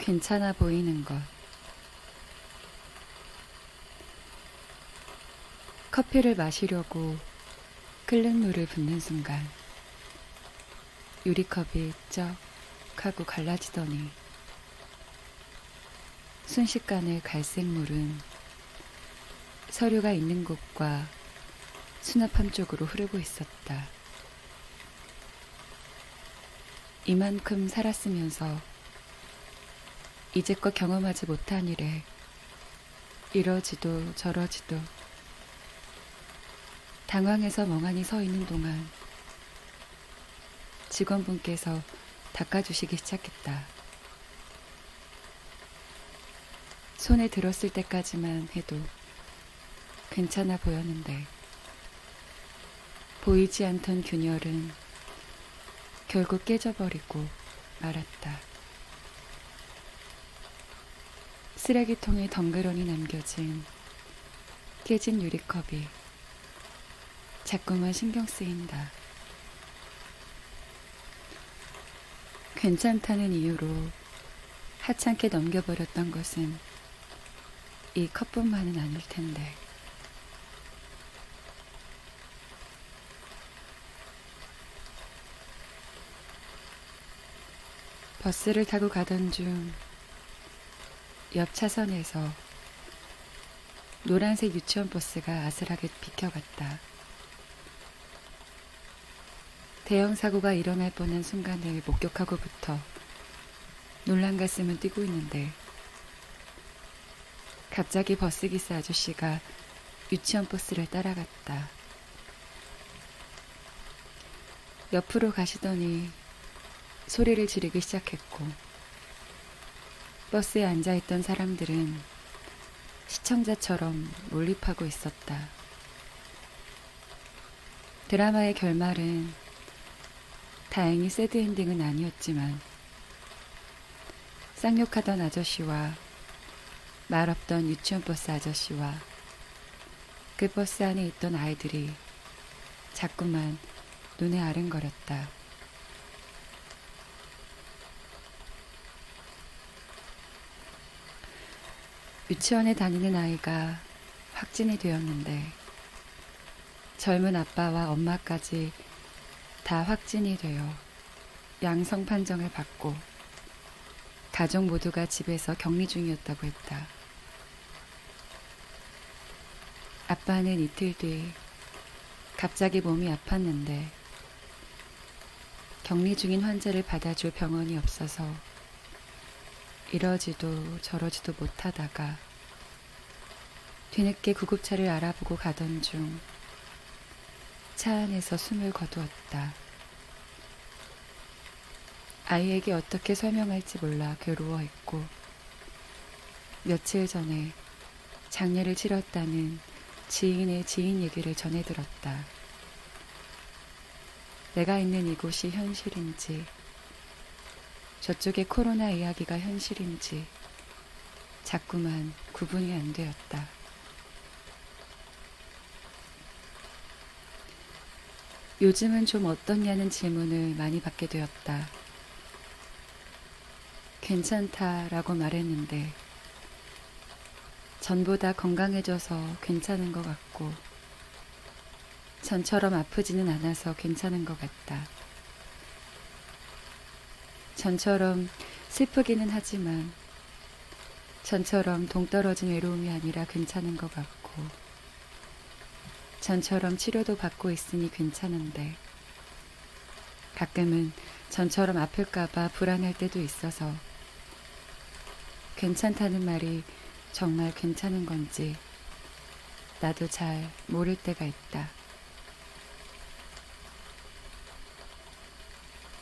괜찮아 보이는 것. 커피를 마시려고 끓는 물을 붓는 순간 유리컵이 쩍 하고 갈라지더니 순식간에 갈색 물은 서류가 있는 곳과 수납함 쪽으로 흐르고 있었다. 이만큼 살았으면서 이제껏 경험하지 못한 일에 이러지도 저러지도 당황해서 멍하니 서 있는 동안 직원분께서 닦아주시기 시작했다. 손에 들었을 때까지만 해도 괜찮아 보였는데 보이지 않던 균열은 결국 깨져버리고 말았다. 쓰레기통에 덩그러니 남겨진 깨진 유리컵이 자꾸만 신경 쓰인다. 괜찮다는 이유로 하찮게 넘겨버렸던 것은 이 컵뿐만은 아닐 텐데. 버스를 타고 가던 중 옆 차선에서 노란색 유치원 버스가 아슬하게 비켜갔다. 대형 사고가 일어날 뻔한 순간을 목격하고부터 놀란 가슴은 뛰고 있는데 갑자기 버스기사 아저씨가 유치원 버스를 따라갔다. 옆으로 가시더니 소리를 지르기 시작했고 버스에 앉아있던 사람들은 시청자처럼 몰입하고 있었다. 드라마의 결말은 다행히 새드엔딩은 아니었지만 쌍욕하던 아저씨와 말없던 유치원 버스 아저씨와 그 버스 안에 있던 아이들이 자꾸만 눈에 아른거렸다. 유치원에 다니는 아이가 확진이 되었는데 젊은 아빠와 엄마까지 다 확진이 되어 양성 판정을 받고 가족 모두가 집에서 격리 중이었다고 했다. 아빠는 이틀 뒤 갑자기 몸이 아팠는데 격리 중인 환자를 받아줄 병원이 없어서 이러지도 저러지도 못하다가 뒤늦게 구급차를 알아보고 가던 중 차 안에서 숨을 거두었다. 아이에게 어떻게 설명할지 몰라 괴로워했고 며칠 전에 장례를 치렀다는 지인의 지인 얘기를 전해 들었다. 내가 있는 이곳이 현실인지 저쪽의 코로나 이야기가 현실인지 자꾸만 구분이 안 되었다. 요즘은 좀 어떻냐는 질문을 많이 받게 되었다. 괜찮다라고 말했는데 전보다 건강해져서 괜찮은 것 같고 전처럼 아프지는 않아서 괜찮은 것 같다. 전처럼 슬프기는 하지만 전처럼 동떨어진 외로움이 아니라 괜찮은 것 같고 전처럼 치료도 받고 있으니 괜찮은데 가끔은 전처럼 아플까봐 불안할 때도 있어서 괜찮다는 말이 정말 괜찮은 건지 나도 잘 모를 때가 있다.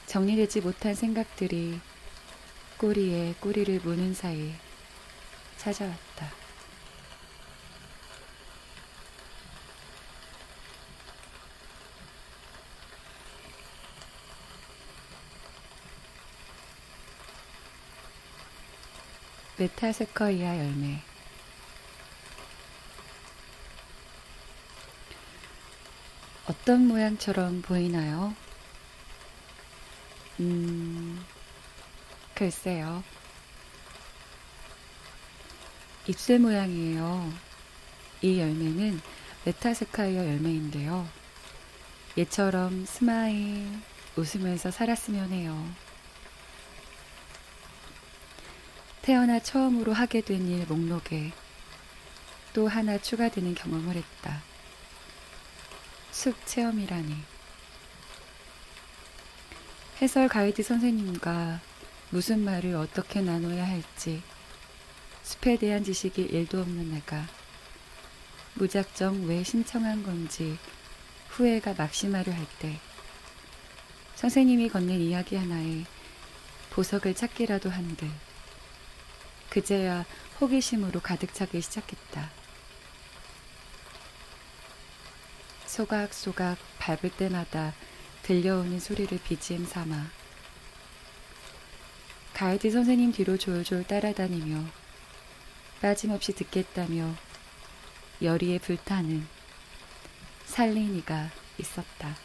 정리되지 못한 생각들이 꼬리에 꼬리를 무는 사이 찾아왔다. 메타세커이아 열매. 어떤 모양처럼 보이나요? 글쎄요. 잎새 모양이에요. 이 열매는 메타세카이어 열매인데요. 얘처럼 스마일, 웃으면서 살았으면 해요. 태어나 처음으로 하게 된 일 목록에 또 하나 추가되는 경험을 했다. 숲 체험이라니. 해설 가이드 선생님과 무슨 말을 어떻게 나눠야 할지 숲에 대한 지식이 1도 없는 내가 무작정 왜 신청한 건지 후회가 막심하려 할 때 선생님이 건넨 이야기 하나에 보석을 찾기라도 한 듯 그제야 호기심으로 가득 차기 시작했다. 소각소각 밟을 때마다 들려오는 소리를 BGM 삼아 가이드 선생님 뒤로 졸졸 따라다니며 빠짐없이 듣겠다며 열의에 불타는 살린이가 있었다.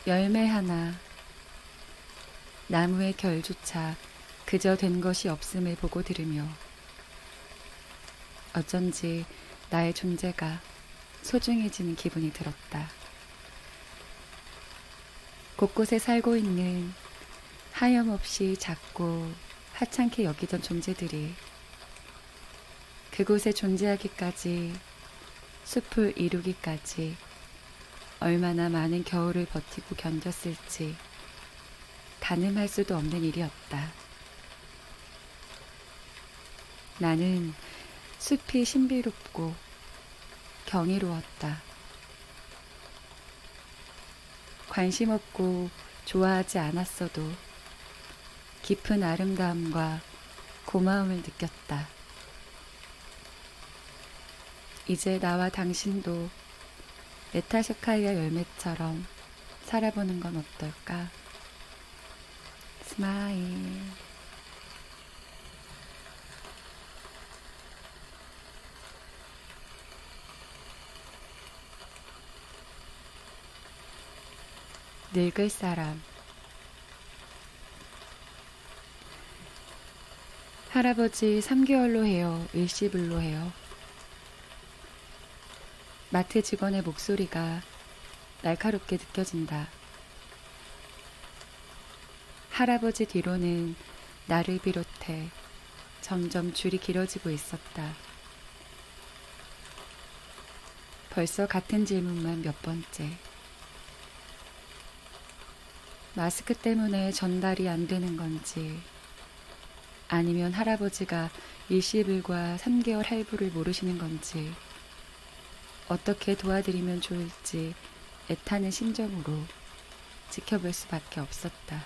열매 하나, 나무의 결조차 그저 된 것이 없음을 보고 들으며 어쩐지 나의 존재가 소중해지는 기분이 들었다. 곳곳에 살고 있는 하염없이 작고 하찮게 여기던 존재들이 그곳에 존재하기까지, 숲을 이루기까지 얼마나 많은 겨울을 버티고 견뎠을지 가늠할 수도 없는 일이었다. 나는 숲이 신비롭고 경이로웠다. 관심 없고 좋아하지 않았어도 깊은 아름다움과 고마움을 느꼈다. 이제 나와 당신도 메타세카이아 열매처럼 살아보는 건 어떨까? 스마일. 늙을 사람. 할아버지 3개월로 해요. 일시불로 해요. 마트 직원의 목소리가 날카롭게 느껴진다. 할아버지 뒤로는 나를 비롯해 점점 줄이 길어지고 있었다. 벌써 같은 질문만 몇 번째. 마스크 때문에 전달이 안 되는 건지, 아니면 할아버지가 일시불과 3개월 할부를 모르시는 건지, 어떻게 도와드리면 좋을지 애타는 심정으로 지켜볼 수밖에 없었다.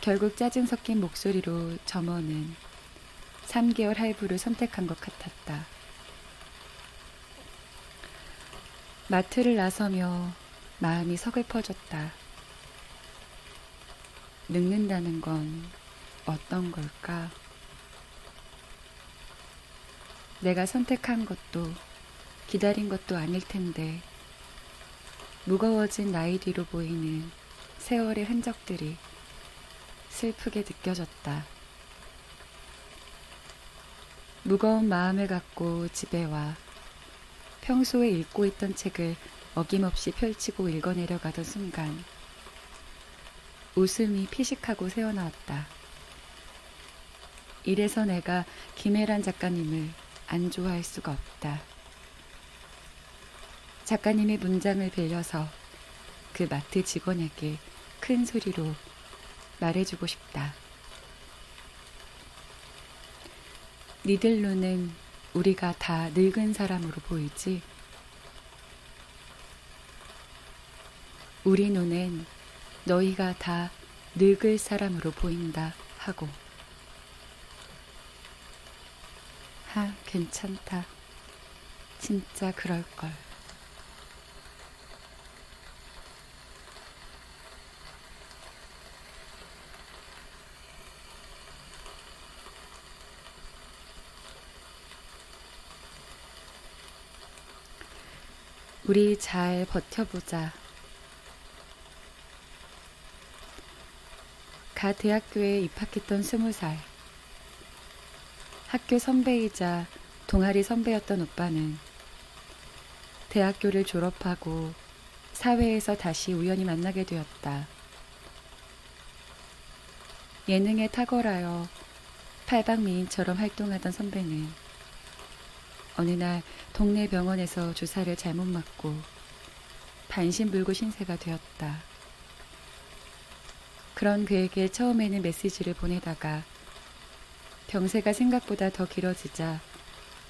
결국 짜증 섞인 목소리로 점원은 3개월 할부를 선택한 것 같았다. 마트를 나서며 마음이 서글퍼졌다. 늙는다는 건 어떤 걸까? 내가 선택한 것도 기다린 것도 아닐 텐데 무거워진 나이 뒤로 보이는 세월의 흔적들이 슬프게 느껴졌다. 무거운 마음을 갖고 집에 와 평소에 읽고 있던 책을 어김없이 펼치고 읽어내려가던 순간 웃음이 피식하고 새어나왔다. 이래서 내가 김혜란 작가님을 안 좋아할 수가 없다. 작가님의 문장을 빌려서 그 마트 직원에게 큰 소리로 말해주고 싶다. 니들 눈은 우리가 다 늙은 사람으로 보이지? 우리 눈엔 너희가 다 늙을 사람으로 보인다 하고. 괜찮다. 진짜 그럴걸. 우리 잘 버텨보자. 가 대학교에 입학했던 20살. 학교 선배이자 동아리 선배였던 오빠는 대학교를 졸업하고 사회에서 다시 우연히 만나게 되었다. 예능에 탁월하여 팔방미인처럼 활동하던 선배는 어느 날 동네 병원에서 주사를 잘못 맞고 반신불구 신세가 되었다. 그런 그에게 처음에는 메시지를 보내다가 병세가 생각보다 더 길어지자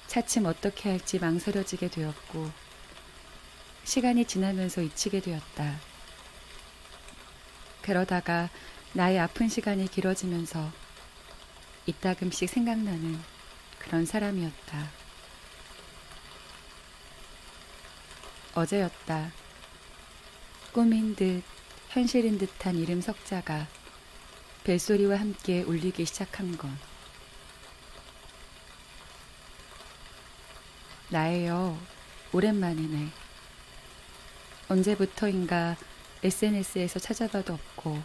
차츰 어떻게 할지 망설여지게 되었고 시간이 지나면서 잊히게 되었다. 그러다가 나의 아픈 시간이 길어지면서 이따금씩 생각나는 그런 사람이었다. 어제였다. 꿈인 듯 현실인 듯한 이름 석자가 벨소리와 함께 울리기 시작한 건 나예요. 오랜만이네. 언제부터인가 SNS에서 찾아봐도 없고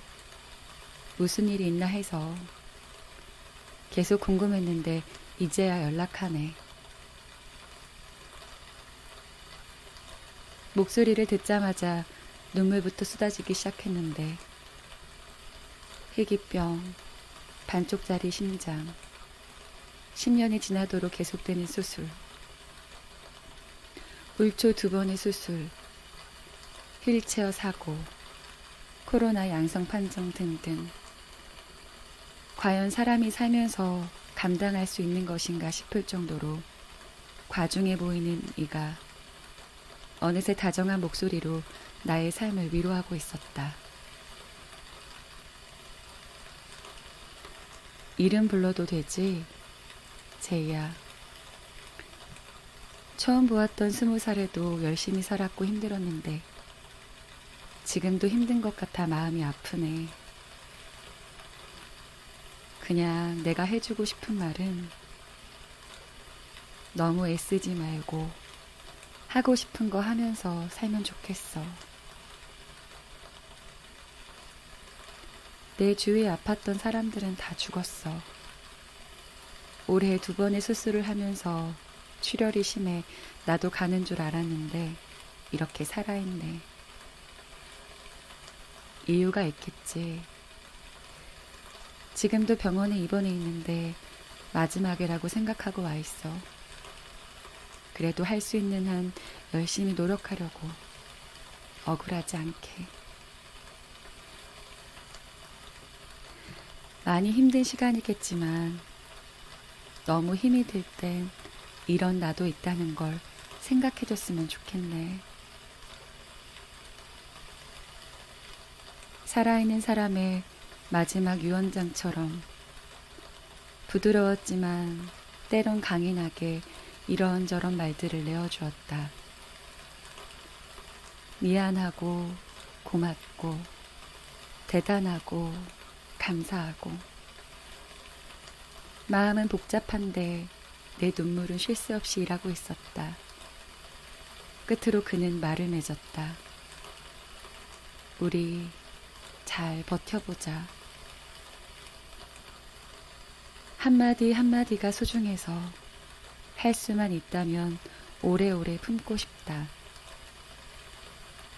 무슨 일이 있나 해서 계속 궁금했는데 이제야 연락하네. 목소리를 듣자마자 눈물부터 쏟아지기 시작했는데 희귀병, 반쪽짜리 심장, 10년이 지나도록 계속되는 수술, 울초 2번의 수술, 휠체어 사고, 코로나 양성 판정 등등. 과연 사람이 살면서 감당할 수 있는 것인가 싶을 정도로 과중해 보이는 이가 어느새 다정한 목소리로 나의 삶을 위로하고 있었다. 이름 불러도 되지? 제이야. 처음 보았던 20살에도 열심히 살았고 힘들었는데 지금도 힘든 것 같아 마음이 아프네. 그냥 내가 해주고 싶은 말은 너무 애쓰지 말고 하고 싶은 거 하면서 살면 좋겠어. 내 주위에 아팠던 사람들은 다 죽었어. 올해 2번의 수술을 하면서 출혈이 심해 나도 가는 줄 알았는데 이렇게 살아있네. 이유가 있겠지. 지금도 병원에 입원해 있는데 마지막이라고 생각하고 와 있어. 그래도 할 수 있는 한 열심히 노력하려고. 억울하지 않게. 많이 힘든 시간이겠지만 너무 힘이 들 땐 이런 나도 있다는 걸 생각해줬으면 좋겠네. 살아있는 사람의 마지막 유언장처럼 부드러웠지만 때론 강인하게 이런저런 말들을 내어주었다. 미안하고 고맙고 대단하고 감사하고. 마음은 복잡한데 내 눈물은 쉴 새 없이 일하고 있었다. 끝으로 그는 말을 맺었다. 우리 잘 버텨보자. 한마디 한마디가 소중해서 할 수만 있다면 오래오래 품고 싶다.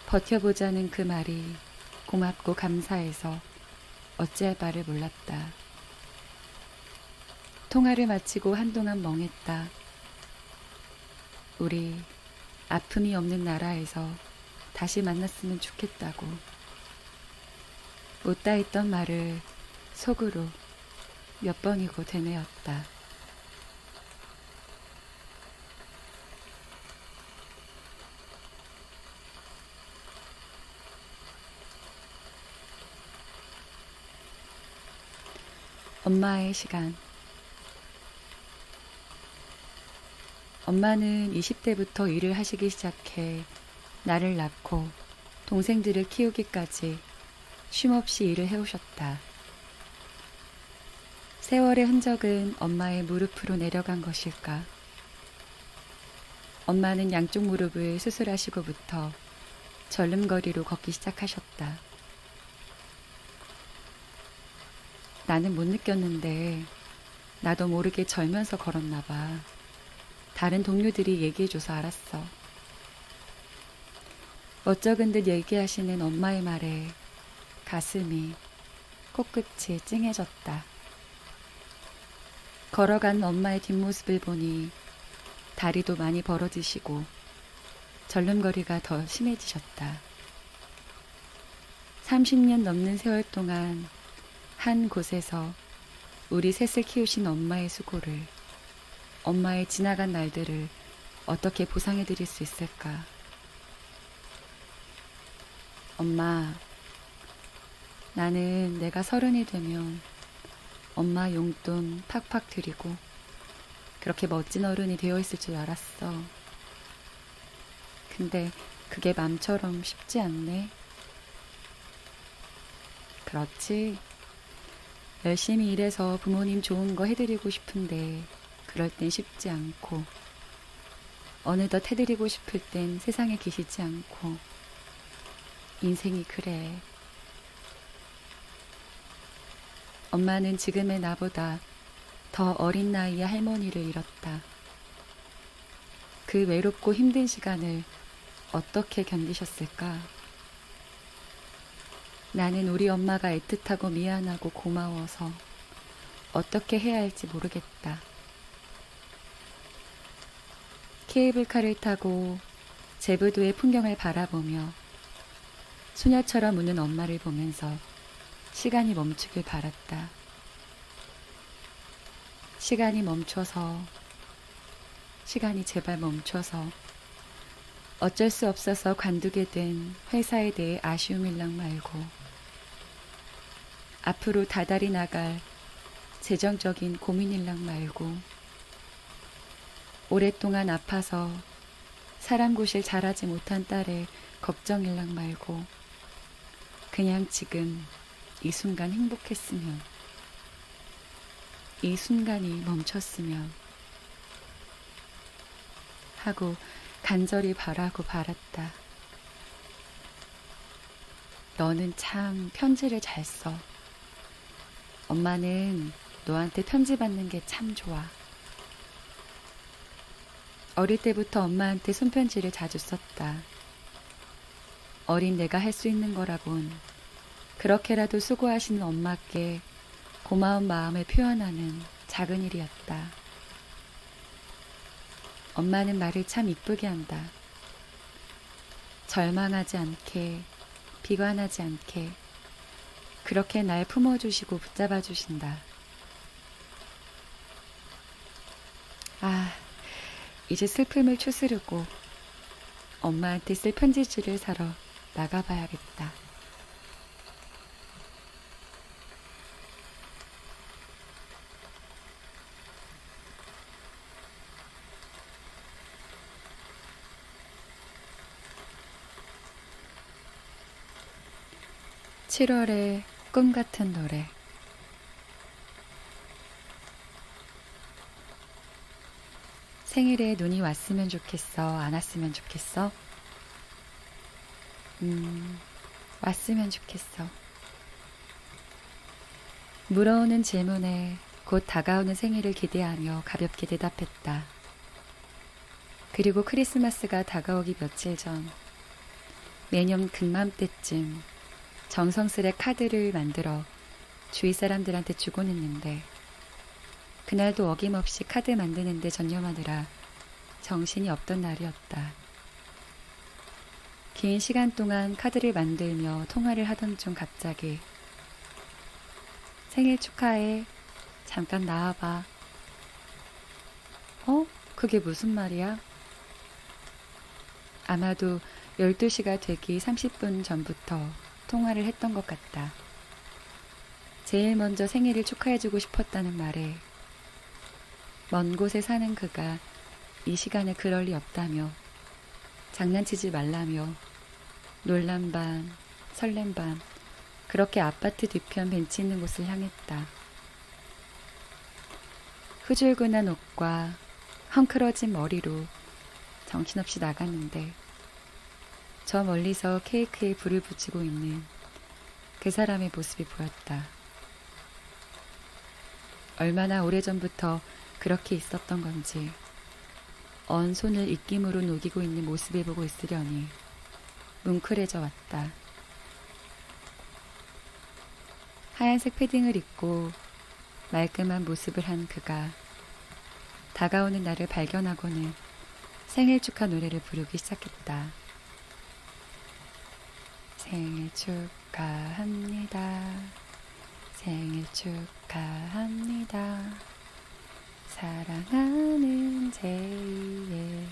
버텨보자는 그 말이 고맙고 감사해서 어찌할 바를 몰랐다. 통화를 마치고 한동안 멍했다. 우리 아픔이 없는 나라에서 다시 만났으면 좋겠다고. 못다 했던 말을 속으로 몇 번이고 되뇌었다. 엄마의 시간. 엄마는 20대부터 일을 하시기 시작해 나를 낳고 동생들을 키우기까지 쉼없이 일을 해오셨다. 세월의 흔적은 엄마의 무릎으로 내려간 것일까? 엄마는 양쪽 무릎을 수술하시고부터 절름거리로 걷기 시작하셨다. 나는 못 느꼈는데 나도 모르게 절면서 걸었나 봐. 다른 동료들이 얘기해줘서 알았어. 멋쩍은 듯 얘기하시는 엄마의 말에 가슴이 코끝이 찡해졌다. 걸어간 엄마의 뒷모습을 보니 다리도 많이 벌어지시고 절름거리가 더 심해지셨다. 30년 넘는 세월 동안 한 곳에서 우리 셋을 키우신 엄마의 수고를, 엄마의 지나간 날들을 어떻게 보상해 드릴 수 있을까? 엄마, 나는 내가 30이 되면 엄마 용돈 팍팍 드리고 그렇게 멋진 어른이 되어 있을 줄 알았어. 근데 그게 맘처럼 쉽지 않네. 그렇지. 열심히 일해서 부모님 좋은 거 해드리고 싶은데 그럴 땐 쉽지 않고 어느덧 해드리고 싶을 땐 세상에 계시지 않고 인생이 그래. 엄마는 지금의 나보다 더 어린 나이에 할머니를 잃었다. 그 외롭고 힘든 시간을 어떻게 견디셨을까? 나는 우리 엄마가 애틋하고 미안하고 고마워서 어떻게 해야 할지 모르겠다. 케이블카를 타고 제부도의 풍경을 바라보며 소녀처럼 우는 엄마를 보면서 시간이 멈추길 바랐다. 시간이 멈춰서, 시간이 제발 멈춰서 어쩔 수 없어서 관두게 된 회사에 대해 아쉬움일랑 말고 앞으로 다달이 나갈 재정적인 고민일랑 말고 오랫동안 아파서 사람 구실 잘하지 못한 딸의 걱정일랑 말고 그냥 지금 이 순간 행복했으면, 이 순간이 멈췄으면 하고 간절히 바라고 바랐다. 너는 참 편지를 잘 써. 엄마는 너한테 편지 받는 게 참 좋아. 어릴 때부터 엄마한테 손편지를 자주 썼다. 어린 내가 할 수 있는 거라곤 그렇게라도 수고하시는 엄마께 고마운 마음을 표현하는 작은 일이었다. 엄마는 말을 참 이쁘게 한다. 절망하지 않게, 비관하지 않게 그렇게 날 품어주시고 붙잡아 주신다. 아, 이제 슬픔을 추스르고 엄마한테 쓸 편지지를 사러 나가봐야겠다. (7월의) 꿈 같은 노래. 생일에 눈이 왔으면 좋겠어? 안 왔으면 좋겠어? 왔으면 좋겠어. 물어오는 질문에 곧 다가오는 생일을 기대하며 가볍게 대답했다. 그리고 크리스마스가 다가오기 며칠 전, 매년 금맘때쯤 정성스레 카드를 만들어 주위 사람들한테 주곤 했는데 그날도 어김없이 카드 만드는데 전념하느라 정신이 없던 날이었다. 긴 시간 동안 카드를 만들며 통화를 하던 중 갑자기 생일 축하해. 잠깐 나와봐. 그게 무슨 말이야? 아마도 12시가 되기 30분 전부터 통화를 했던 것 같다. 제일 먼저 생일을 축하해주고 싶었다는 말에 먼 곳에 사는 그가 이 시간에 그럴 리 없다며 장난치지 말라며 놀란 반 설렘 반 그렇게 아파트 뒤편 벤치 있는 곳을 향했다. 후줄근한 옷과 헝클어진 머리로 정신없이 나갔는데 저 멀리서 케이크에 불을 붙이고 있는 그 사람의 모습이 보였다. 얼마나 오래전부터 그렇게 있었던 건지 언 손을 입김으로 녹이고 있는 모습을 보고 있으려니 뭉클해져 왔다. 하얀색 패딩을 입고 말끔한 모습을 한 그가 다가오는 나를 발견하고는 생일 축하 노래를 부르기 시작했다. 생일 축하합니다. 생일 축하합니다. 사랑하는 제이의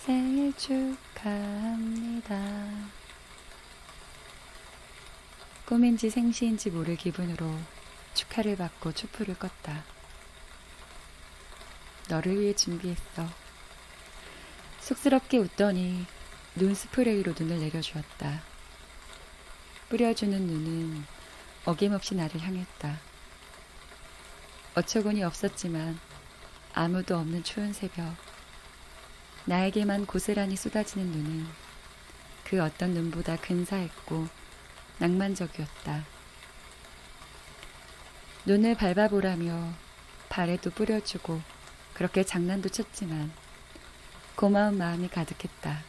생일 축하합니다. 꿈인지 생시인지 모를 기분으로 축하를 받고 촛불을 껐다. 너를 위해 준비했어. 쑥스럽게 웃더니 눈 스프레이로 눈을 내려주었다. 뿌려주는 눈은 어김없이 나를 향했다. 어처구니 없었지만 아무도 없는 추운 새벽, 나에게만 고스란히 쏟아지는 눈은 그 어떤 눈보다 근사했고 낭만적이었다. 눈을 밟아보라며 발에도 뿌려주고 그렇게 장난도 쳤지만 고마운 마음이 가득했다.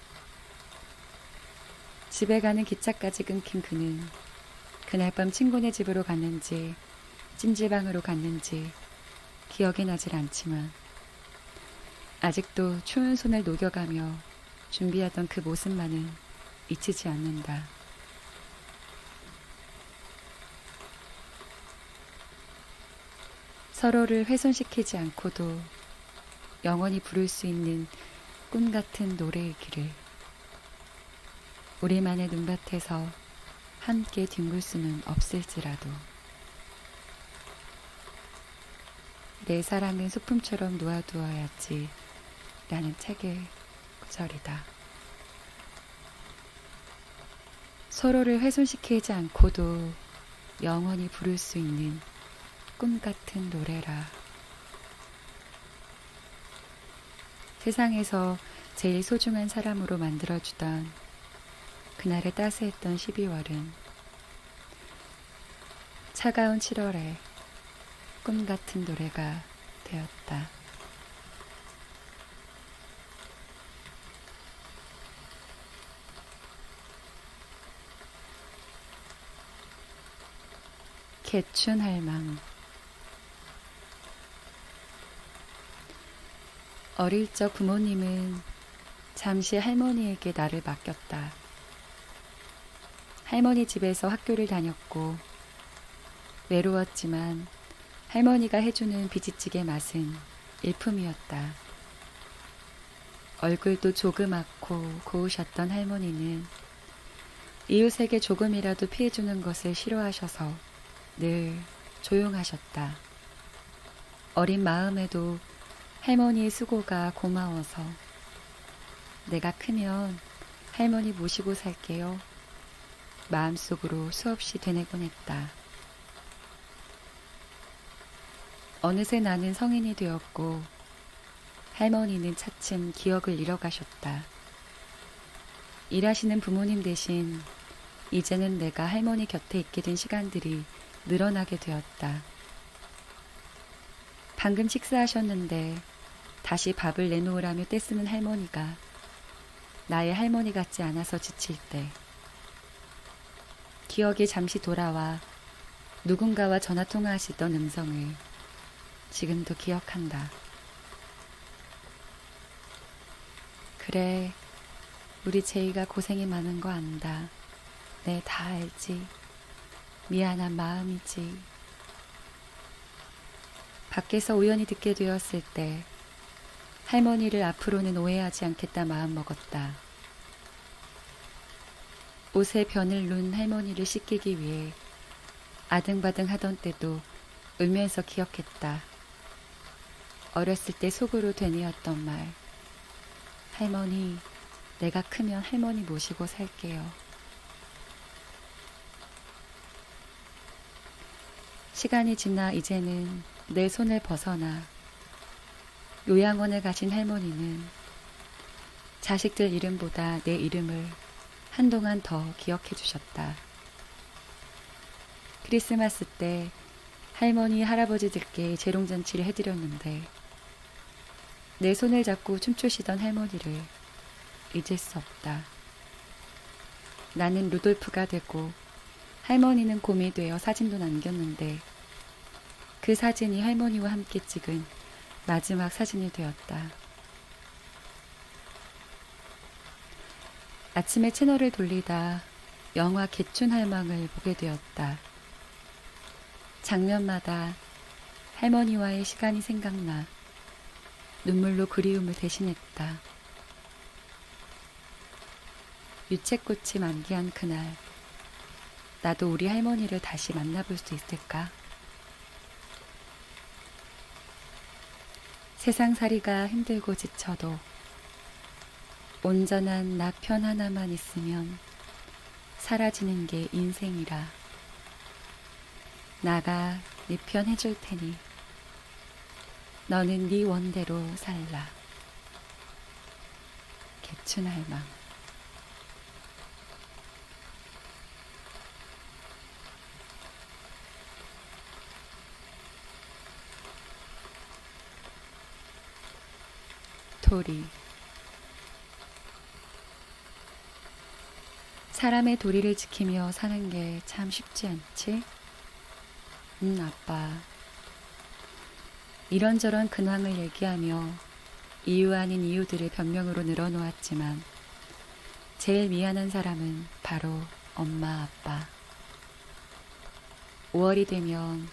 집에 가는 기차까지 끊긴 그는 그날 밤 친구네 집으로 갔는지 찜질방으로 갔는지 기억이 나질 않지만 아직도 추운 손을 녹여가며 준비하던 그 모습만은 잊히지 않는다. 서로를 훼손시키지 않고도 영원히 부를 수 있는 꿈 같은 노래의 길을 우리만의 눈밭에서 함께 뒹굴 수는 없을지라도 내 사랑은 소품처럼 놓아두어야지 라는 책의 구절이다. 서로를 훼손시키지 않고도 영원히 부를 수 있는 꿈 같은 노래라. 세상에서 제일 소중한 사람으로 만들어주던 그날의 따스했던 12월은 차가운 7월에 꿈 같은 노래가 되었다. 개춘 할망. 어릴 적 부모님은 잠시 할머니에게 나를 맡겼다. 할머니 집에서 학교를 다녔고 외로웠지만 할머니가 해주는 비지찌개 맛은 일품이었다. 얼굴도 조그맣고 고우셨던 할머니는 이웃에게 조금이라도 피해주는 것을 싫어하셔서 늘 조용하셨다. 어린 마음에도 할머니의 수고가 고마워서 내가 크면 할머니 모시고 살게요. 마음속으로 수없이 되뇌곤 했다. 어느새 나는 성인이 되었고 할머니는 차츰 기억을 잃어가셨다. 일하시는 부모님 대신 이제는 내가 할머니 곁에 있게 된 시간들이 늘어나게 되었다. 방금 식사하셨는데 다시 밥을 내놓으라며 떼쓰는 할머니가 나의 할머니 같지 않아서 지칠 때 기억이 잠시 돌아와 누군가와 전화통화하시던 음성을 지금도 기억한다. 그래, 우리 제이가 고생이 많은 거 안다. 내 다 알지. 미안한 마음이지. 밖에서 우연히 듣게 되었을 때 할머니를 앞으로는 오해하지 않겠다 마음먹었다. 옷에 변을 눈 할머니를 씻기기 위해 아등바등 하던 때도 울면서 기억했다. 어렸을 때 속으로 되뇌었던 말. 할머니, 내가 크면 할머니 모시고 살게요. 시간이 지나 이제는 내 손을 벗어나 요양원에 가신 할머니는 자식들 이름보다 내 이름을 한동안 더 기억해 주셨다. 크리스마스 때 할머니, 할아버지들께 재롱잔치를 해드렸는데 내 손을 잡고 춤추시던 할머니를 잊을 수 없다. 나는 루돌프가 되고 할머니는 곰이 되어 사진도 남겼는데 그 사진이 할머니와 함께 찍은 마지막 사진이 되었다. 아침에 채널을 돌리다 영화 개춘할망을 보게 되었다. 장면마다 할머니와의 시간이 생각나 눈물로 그리움을 대신했다. 유채꽃이 만개한 그날, 나도 우리 할머니를 다시 만나볼 수 있을까? 세상살이가 힘들고 지쳐도 온전한 나 편 하나만 있으면 사라지는 게 인생이라. 나가 네 편 해줄 테니 너는 네 원대로 살라. 개춘할망. 도리. 사람의 도리를 지키며 사는 게 참 쉽지 않지? 아빠. 이런저런 근황을 얘기하며 이유 아닌 이유들을 변명으로 늘어놓았지만 제일 미안한 사람은 바로 엄마, 아빠. 5월이 되면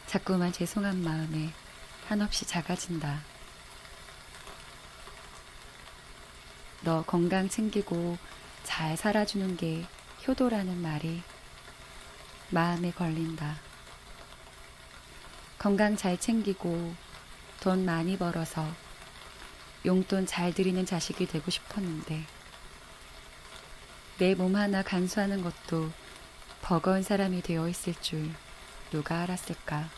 자꾸만 죄송한 마음에 한없이 작아진다. 너 건강 챙기고 잘 살아주는 게 효도라는 말이 마음에 걸린다. 건강 잘 챙기고 돈 많이 벌어서 용돈 잘 들이는 자식이 되고 싶었는데 내 몸 하나 간수하는 것도 버거운 사람이 되어 있을 줄 누가 알았을까.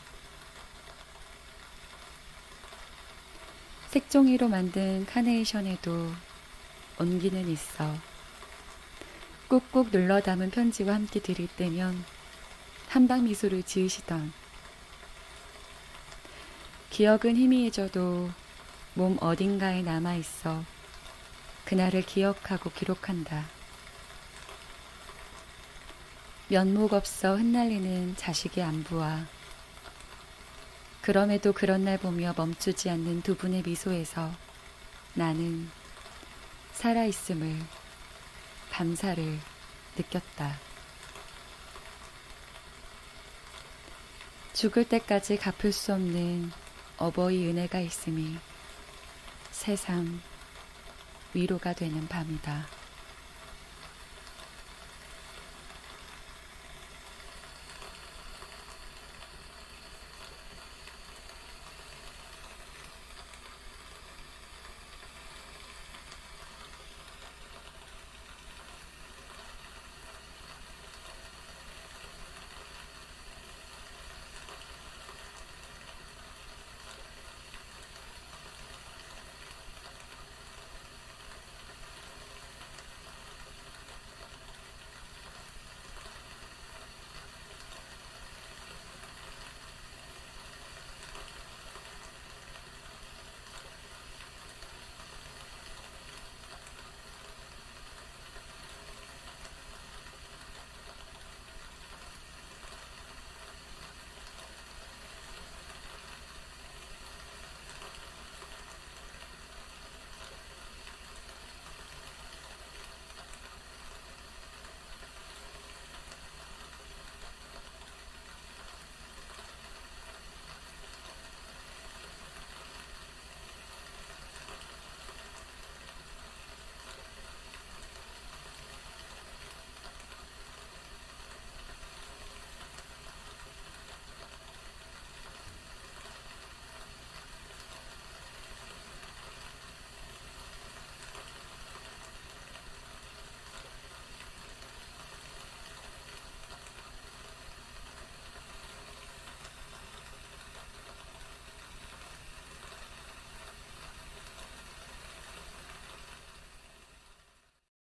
색종이로 만든 카네이션에도 온기는 있어. 꾹꾹 눌러 담은 편지와 함께 들일 때면 한방 미소를 지으시던. 기억은 희미해져도 몸 어딘가에 남아있어 그날을 기억하고 기록한다. 면목 없어 흩날리는 자식의 안부와 그럼에도 그런 날 보며 멈추지 않는 두 분의 미소에서 나는 살아있음을, 감사를 느꼈다. 죽을 때까지 갚을 수 없는 어버이 은혜가 있음이 새삼 위로가 되는 밤이다.